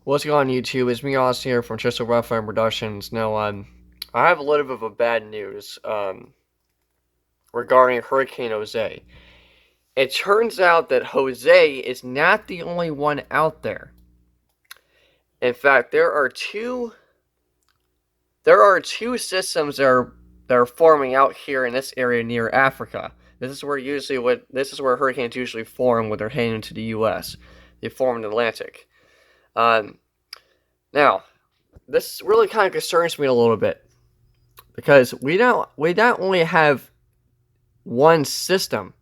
What's going on YouTube? It's me, Austin, here from Just a Rough Fire Productions. Now, I have a little bit of a bad news regarding Hurricane Jose. It turns out that Jose is not the only one out there. In fact, there are two systems that are forming out here in this area near Africa. This is where hurricanes usually form when they're heading into the U.S. They form in the Atlantic. Um, Now, this really kind of concerns me a little bit because we not only have one system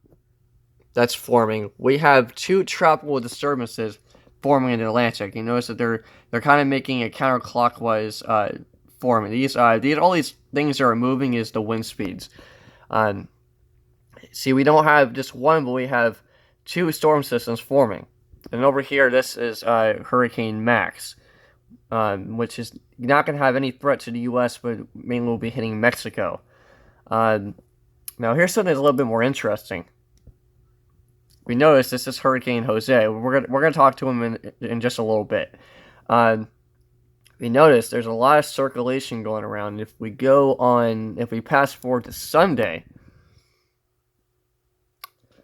that's forming, we have two tropical disturbances forming in the Atlantic. You notice that they're kind of making a counterclockwise forming. These all these things that are moving is the wind speeds. Um, See, we don't have just one, but we have two storm systems forming. And over here, this is Hurricane Max, which is not going to have any threat to the U.S., but mainly will be hitting Mexico. Now, here's something that's a little bit more interesting. We notice this is Hurricane Jose. We're gonna talk to him in just a little bit. We notice there's a lot of circulation going around. If we pass forward to Sunday,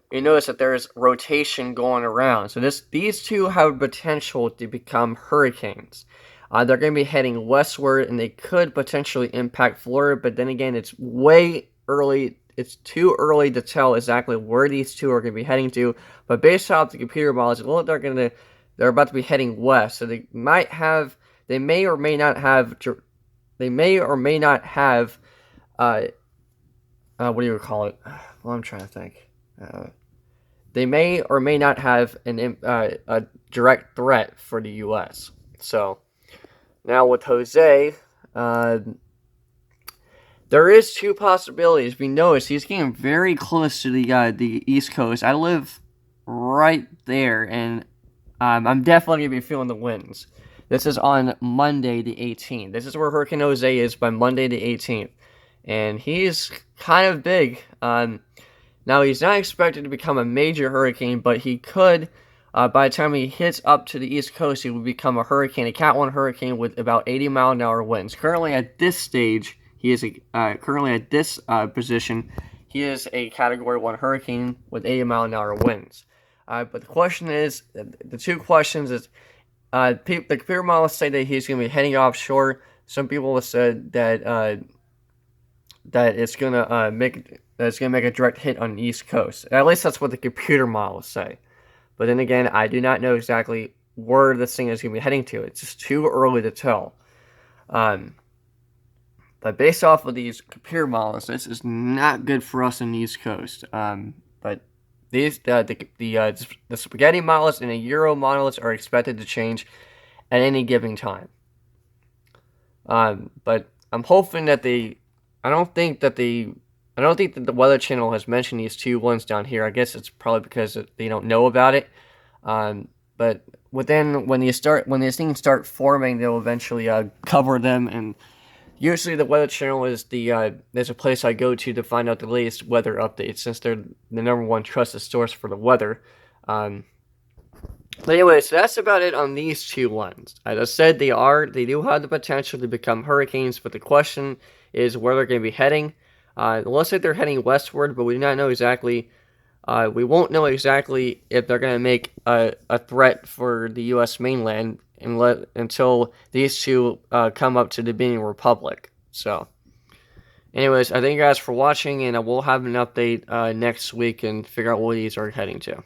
you notice that there's rotation going around. So these two have potential to become hurricanes. They're going to be heading westward, and they could potentially impact Florida. But then again, it's way early. It's too early to tell exactly where these two are going to be heading to. But based off the computer models, it looks like they're about to be heading west. So they may or may not have. What do you call it? Well, I'm trying to think. They may or may not have a direct threat for the U.S. So now with Jose, there is two possibilities. We notice he's getting very close to the East Coast. I live right there, and I'm definitely gonna be feeling the winds. This is on Monday the 18th. This is where Hurricane Jose is by Monday the 18th, and he's kind of big. Now, he's not expected to become a major hurricane, but he could, by the time he hits up to the East Coast, he would become a hurricane, a Cat 1 hurricane with about 80-mile-an-hour winds. Currently, at this stage, position, he is a Category 1 hurricane with 80-mile-an-hour winds. But the question is, the two questions is, the computer models say that he's going to be heading offshore. Some people have said that it's going to make a direct hit on the East Coast. At least that's what the computer models say. But then again, I do not know exactly where this thing is going to be heading to. It's just too early to tell. But based off of these computer models, this is not good for us on the East Coast. But the spaghetti models and the Euro models are expected to change at any given time. But I'm hoping that I don't think that the Weather Channel has mentioned these two ones down here. I guess it's probably because they don't know about it. But when these things start forming, they'll eventually cover them. And usually, the Weather Channel is there's a place I go to find out the latest weather updates, since they're the number one trusted source for the weather. But anyway, so that's about it on these two ones. As I said, they do have the potential to become hurricanes, but the question is where they're going to be heading. It looks like they're heading westward, but we do not know exactly. We won't know exactly if they're going to make a threat for the U.S. mainland until these two come up to the Dominican Republic. So, anyways, I thank you guys for watching, and I will have an update next week and figure out where these are heading to.